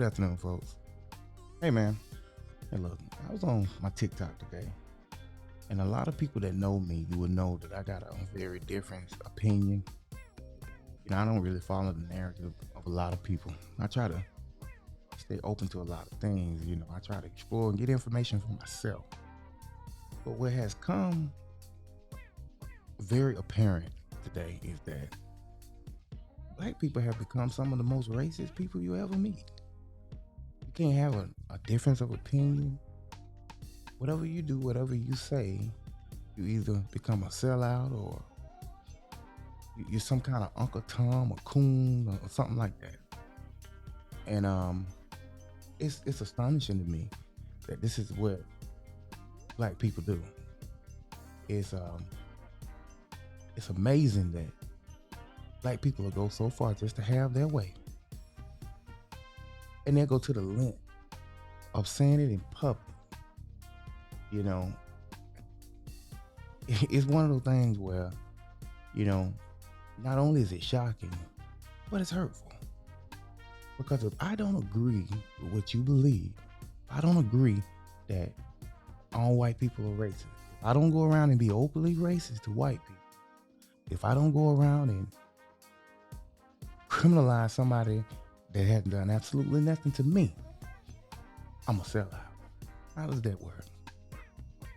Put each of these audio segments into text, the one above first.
Good afternoon, folks. Hey, man. Hey, look, I was on my TikTok today, and a lot of people that know me, you will know that I got a very different opinion. I don't really follow the narrative of a lot of people. I try to stay open to a lot of things. I try to explore and get information for myself. But what has come very apparent today is that black people have become some of the most racist people you ever meet. You can't have a difference of opinion. Whatever you do, whatever you say, you either become a sellout or you're some kind of Uncle Tom or coon or something like that. And it's astonishing to me that this is what black people do. It's amazing that black people will go so far just to have their way, and they'll go to the length of saying it in public. You know, it's one of those things where, not only is it shocking, but it's hurtful. Because if I don't agree with what you believe, if I don't agree that all white people are racist, if I don't go around and be openly racist to white people, if I don't go around and criminalize somebody that hasn't done absolutely nothing to me, I'm a sellout. How does that work?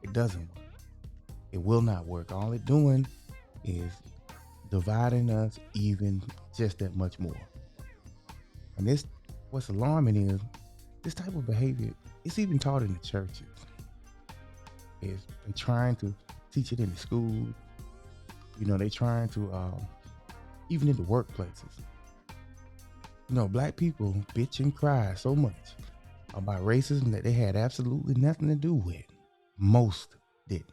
It doesn't work. It will not work. All it's doing is dividing us even just that much more. And what's alarming is this type of behavior, it's even taught in the churches. They're trying to teach it in the schools. They're trying to, even in the workplaces. Black people bitch and cry so much about racism that they had absolutely nothing to do with. Most didn't.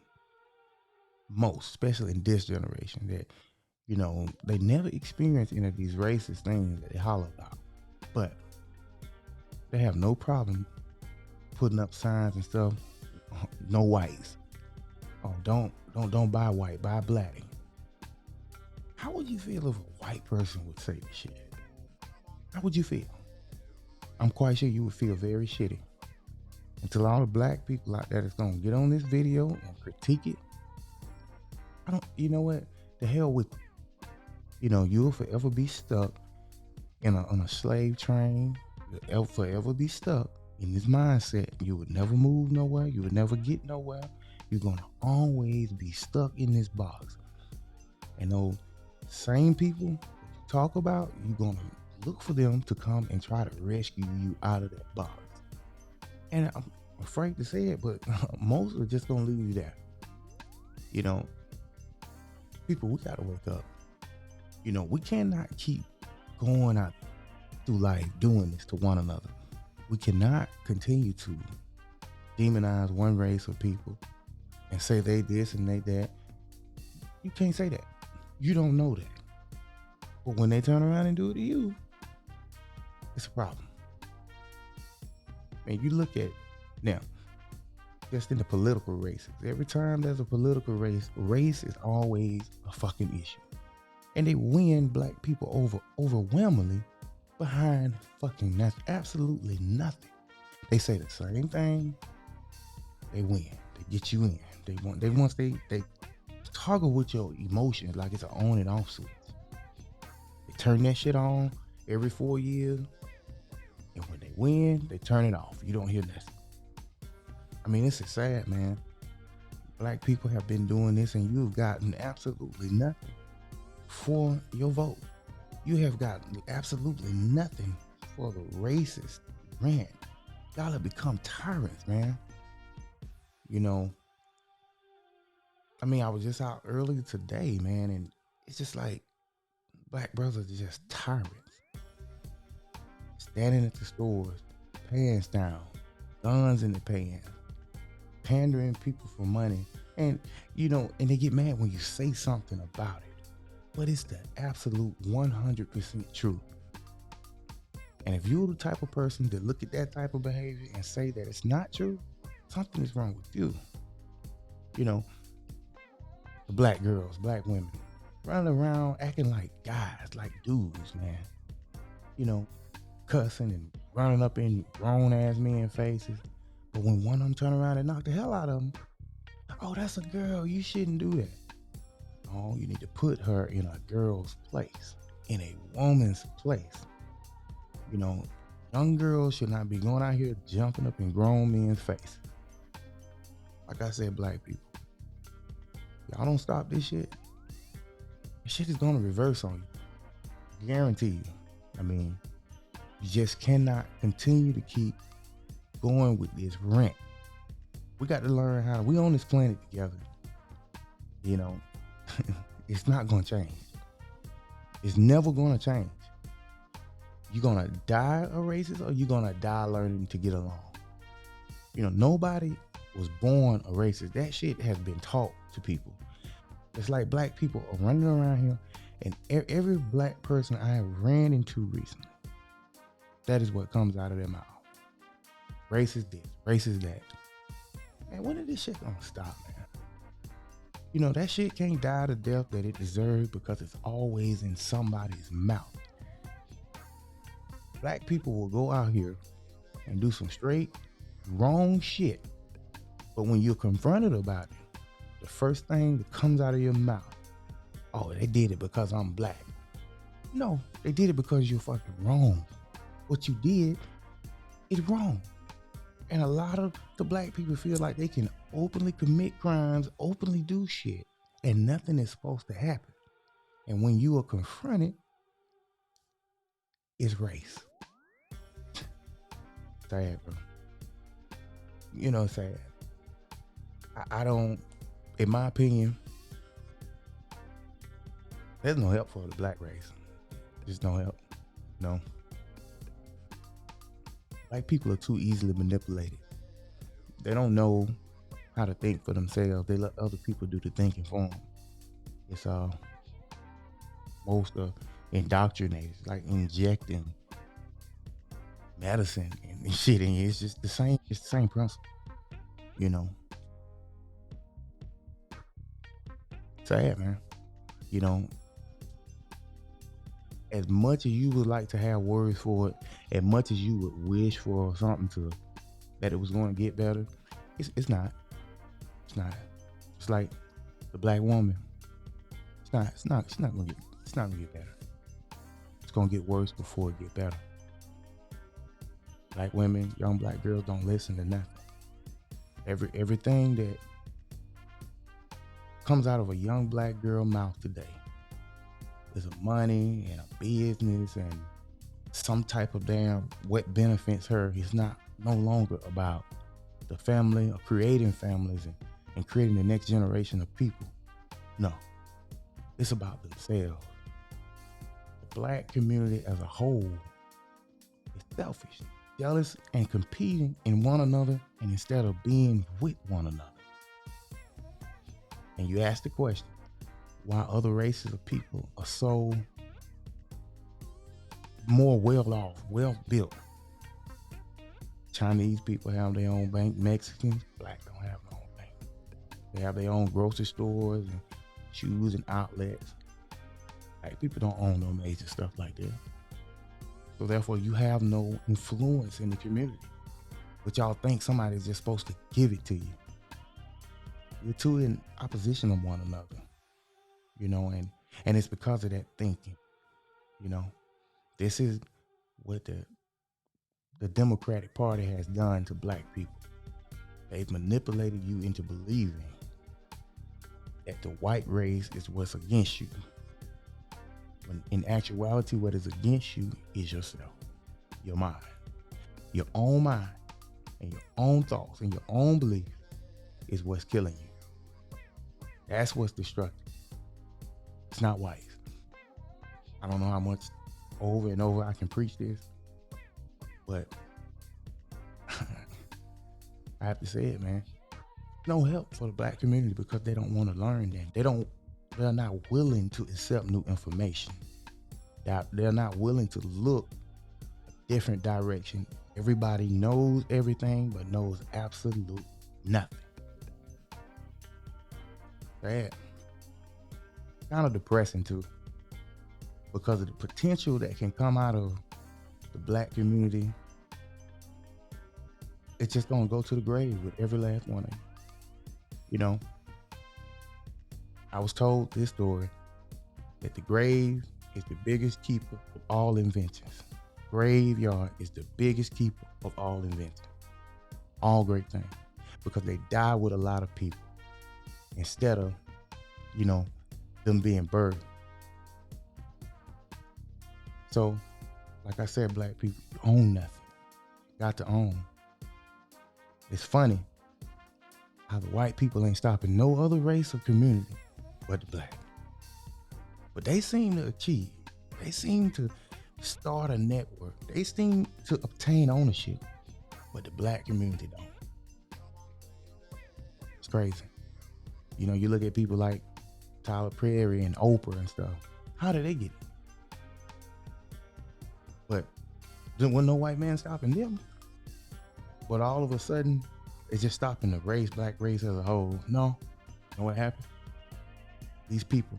Most, especially in this generation, that, they never experienced any of these racist things that they holler about. But they have no problem putting up signs and stuff. No whites. Oh, don't buy white, buy black. How would you feel if a white person would say this shit? How would you feel? I'm quite sure you would feel very shitty. Until all the black people out there that's gonna get on this video and critique it, you know what? The hell with it. You'll forever be stuck on a slave train. You'll forever be stuck in this mindset. You would never move nowhere. You would never get nowhere. You're gonna always be stuck in this box. And those same people that you talk about, you're gonna look for them to come and try to rescue you out of that box. And I'm afraid to say it, but most are just gonna leave you there. People, we gotta wake up. We cannot keep going out through life doing this to one another. We cannot continue to demonize one race of people and say they this and they that. You can't say that. You don't know that. But when they turn around and do it to you, it's a problem. And you look at now, just in the political races, every time there's a political race is always a fucking issue. And they win black people overwhelmingly behind fucking absolutely nothing. They say the same thing, they win. They get you in. Once they toggle with your emotions like it's an on and off switch. They turn that shit on every 4 years. And when they win, they turn it off. You don't hear nothing. This is sad, man. Black people have been doing this and you've gotten absolutely nothing for your vote. You have gotten absolutely nothing for the racist rant. Y'all have become tyrants, man. I was just out earlier today, man, and it's just like black brothers are just tyrants. Standing at the stores, pants down, guns in the pants, pandering people for money. And, and they get mad when you say something about it. But it's the absolute 100% truth. And if you're the type of person that look at that type of behavior and say that it's not true, something is wrong with you. The black girls, black women, running around acting like guys, like dudes, man. Cussing and running up in grown ass men's faces. But when one of them turn around and knock the hell out of them, oh, that's a girl. You shouldn't do that. Oh, you need to put her in a girl's place, in a woman's place. You know, young girls should not be going out here jumping up in grown men's faces. Like I said, black people, y'all don't stop this shit. This shit is gonna reverse on you. Guarantee you. I mean, you just cannot continue to keep going with this rent. We got to learn how we on this planet together. You know, it's not gonna change. It's never gonna change. You're gonna die a racist or you're gonna die learning to get along. You know, nobody was born a racist. That shit has been taught to people. It's like black people are running around here, and every black person I have ran into recently, that is what comes out of their mouth. Racist this, racist that. Man, when is this shit gonna stop, man? You know, that shit can't die the death that it deserves because it's always in somebody's mouth. Black people will go out here and do some straight wrong shit, but when you're confronted about it, the first thing that comes out of your mouth, oh, they did it because I'm black. No, they did it because you're fucking wrong. What you did is wrong. And a lot of the black people feel like they can openly commit crimes, openly do shit, and nothing is supposed to happen. And when you are confronted, it's race. Sad, bro. You know, sad. I don't, in my opinion, there's no help for the black race. There's no help. No. Black people are too easily manipulated. They don't know how to think for themselves. They let other people do the thinking for them. It's most indoctrinated, like injecting medicine and shit in you. It's just the same. It's the same principle. You know. Sad, man. You know, as much as you would like to have words for it, as much as you would wish for something that it was going to get better, it's not. It's not. It's like the black woman. It's not gonna get better. It's gonna get worse before it get better. Black women, young black girls don't listen to nothing. Everything that comes out of a young black girl mouth today is a money and a business and some type of damn what benefits her. It's no longer about the family or creating families and creating the next generation of people. No, it's about themselves. The black community as a whole is selfish, jealous, and competing in one another, and instead of being with one another. And you ask the question, why other races of people are so more well-off, well-built. Chinese people have their own bank. Mexicans, black don't have their own bank. They have their own grocery stores and shoes and outlets. Black people don't own no major stuff like that. So therefore, you have no influence in the community. But y'all think somebody's just supposed to give it to you. You're two in opposition of one another, you know, and it's because of that thinking, you know. This is what the Democratic Party has done to black people. They've manipulated you into believing that the white race is what's against you. When in actuality, what is against you is yourself, your mind, your own mind, and your own thoughts and your own beliefs is what's killing you. That's what's destructive. It's not white. I don't know how much over and over I can preach this, but I have to say it, man. No help for the black community because they don't want to learn that. They're not willing to accept new information. They're not willing to look a different direction. Everybody knows everything but knows absolute nothing. Sad. Kind of depressing too, because of the potential that can come out of the black community it's just gonna go to the grave with every last one of you. You know, I was told this story that the grave is the biggest keeper of all inventions. Graveyard is the biggest keeper of all inventions. All great things. Because they die with a lot of people instead of, you know, them being buried. So, like I said, black people, you own nothing. Got to own. It's funny how the white people ain't stopping no other race or community but the black. But they seem to achieve. They seem to start a network. They seem to obtain ownership, but the black community don't. It's crazy. You know, you look at people like Tyler Perry and Oprah and stuff. How did they get it? But there wasn't no white man stopping them. But all of a sudden, it's just stopping the race, black race as a whole. No. You know what happened? These people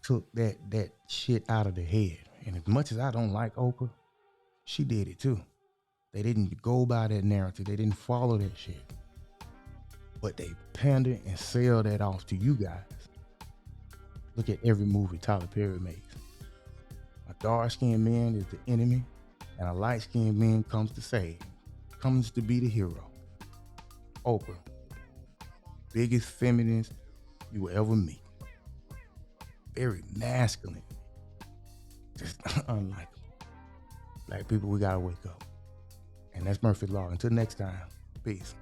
took that shit out of their head. And as much as I don't like Oprah, she did it too. They didn't go by that narrative. They didn't follow that shit. But they pander and sell that off to you guys. Look at every movie Tyler Perry makes. A dark-skinned man is the enemy, and a light-skinned man comes to save, comes to be the hero. Oprah, biggest feminist you will ever meet. Very masculine, just unlikable. Black people, we gotta wake up. And that's Murphy's Law. Until next time, peace.